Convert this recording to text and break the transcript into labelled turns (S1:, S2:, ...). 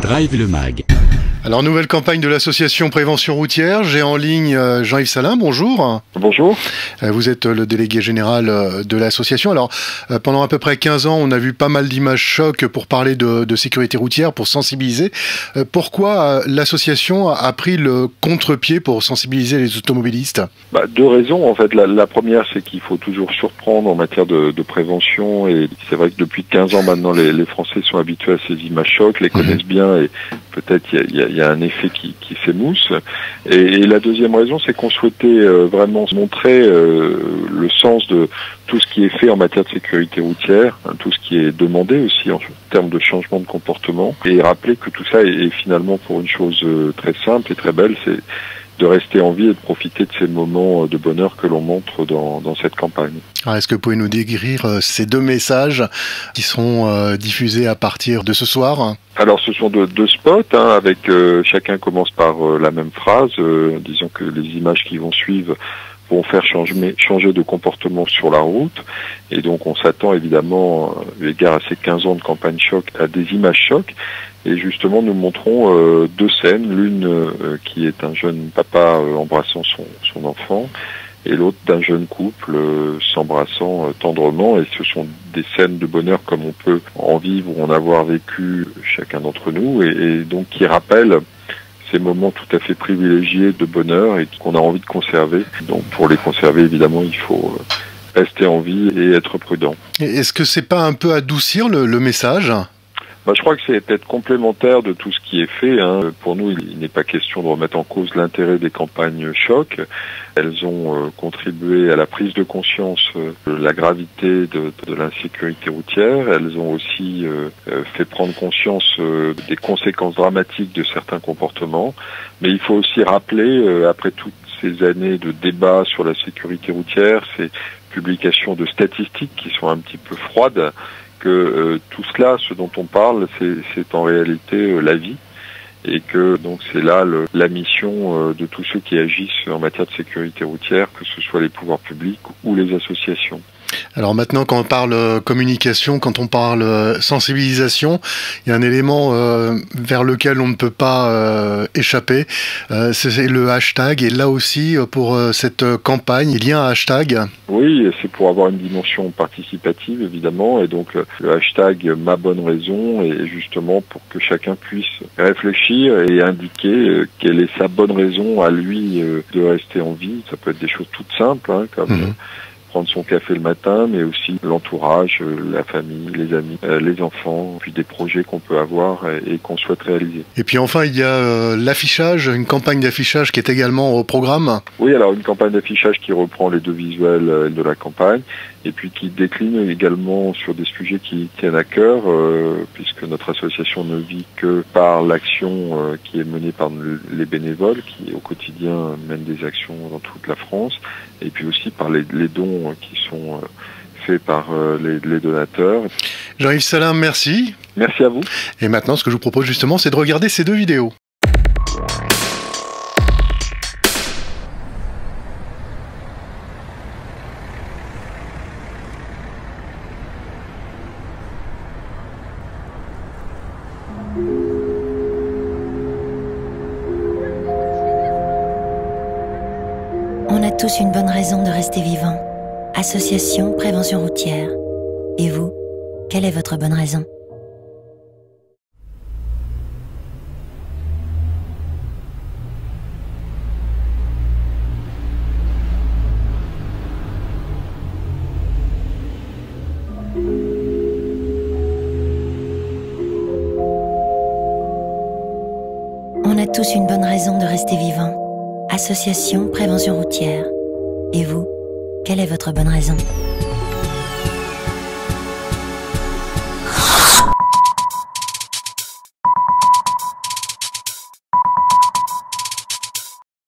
S1: Drive le Mag.
S2: Alors, nouvelle campagne de l'association Prévention Routière. J'ai en ligne Jean-Yves Salin, bonjour.
S3: Bonjour.
S2: Vous êtes le délégué général de l'association. Alors, pendant à peu près 15 ans, on a vu pas mal d'images chocs pour parler de sécurité routière, pour sensibiliser. Pourquoi l'association a pris le contre-pied pour sensibiliser les automobilistes ?
S3: Deux raisons, en fait. La première, c'est qu'il faut toujours surprendre en matière de prévention. Et c'est vrai que depuis 15 ans maintenant, les Français sont habitués à ces images chocs, les connaissent bien et peut-être il y a un effet qui s'émousse. Et la deuxième raison, c'est qu'on souhaitait vraiment montrer le sens de tout ce qui est fait en matière de sécurité routière, tout ce qui est demandé aussi en termes de changement de comportement, et rappeler que tout ça est finalement pour une chose très simple et très belle, c'est de rester en vie et de profiter de ces moments de bonheur que l'on montre dans cette campagne.
S2: Alors, est-ce que vous pouvez nous décrire ces deux messages qui seront diffusés à partir de ce soir ?
S3: Alors, ce sont deux spots, avec chacun commence par la même phrase, disons que les images qui vont suivre vont faire changer de comportement sur la route. Et donc, on s'attend évidemment, eu égard à ces 15 ans de campagne choc, à des images chocs. Et justement, nous montrons deux scènes. L'une qui est un jeune papa embrassant son enfant, et l'autre d'un jeune couple s'embrassant tendrement. Et ce sont des scènes de bonheur comme on peut en vivre ou en avoir vécu chacun d'entre nous, et donc qui rappellent ces moments tout à fait privilégiés de bonheur et qu'on a envie de conserver. Donc pour les conserver, évidemment, il faut rester en vie et être prudent.
S2: Est-ce que c'est pas un peu adoucir le message ?
S3: Je crois que c'est peut-être complémentaire de tout ce qui est fait. Pour nous, il n'est pas question de remettre en cause l'intérêt des campagnes choc. Elles ont contribué à la prise de conscience de la gravité de l'insécurité routière. Elles ont aussi fait prendre conscience des conséquences dramatiques de certains comportements. Mais il faut aussi rappeler, après toutes ces années de débats sur la sécurité routière, ces publications de statistiques qui sont un petit peu froides, que tout cela, ce dont on parle, c'est en réalité la vie, et que donc c'est là la mission de tous ceux qui agissent en matière de sécurité routière, que ce soit les pouvoirs publics ou les associations.
S2: Alors maintenant, quand on parle communication, quand on parle sensibilisation, il y a un élément vers lequel on ne peut pas échapper, c'est le hashtag. Et là aussi, pour cette campagne, il y a un hashtag.
S3: Oui, c'est pour avoir une dimension participative, évidemment. Et donc, le hashtag Ma Bonne Raison est justement pour que chacun puisse réfléchir et indiquer quelle est sa bonne raison à lui de rester en vie. Ça peut être des choses toutes simples, comme prendre son café le matin, mais aussi l'entourage, la famille, les amis, les enfants, puis des projets qu'on peut avoir et qu'on souhaite réaliser.
S2: Et puis enfin, il y a l'affichage, une campagne d'affichage qui est également au programme.
S3: Oui, alors une campagne d'affichage qui reprend les deux visuels de la campagne, et puis qui décline également sur des sujets qui tiennent à cœur, puisque notre association ne vit que par l'action qui est menée par les bénévoles, qui au quotidien mènent des actions dans toute la France, et puis aussi par les dons qui sont faits par les donateurs.
S2: Jean-Yves Salin, merci.
S3: Merci à vous.
S2: Et maintenant, ce que je vous propose justement, c'est de regarder ces deux vidéos.
S4: On a tous une bonne raison de rester vivant. Association Prévention Routière. Et vous, quelle est votre bonne raison ? On a tous une bonne raison de rester vivant. Association Prévention Routière. Et vous, quelle est votre bonne raison ?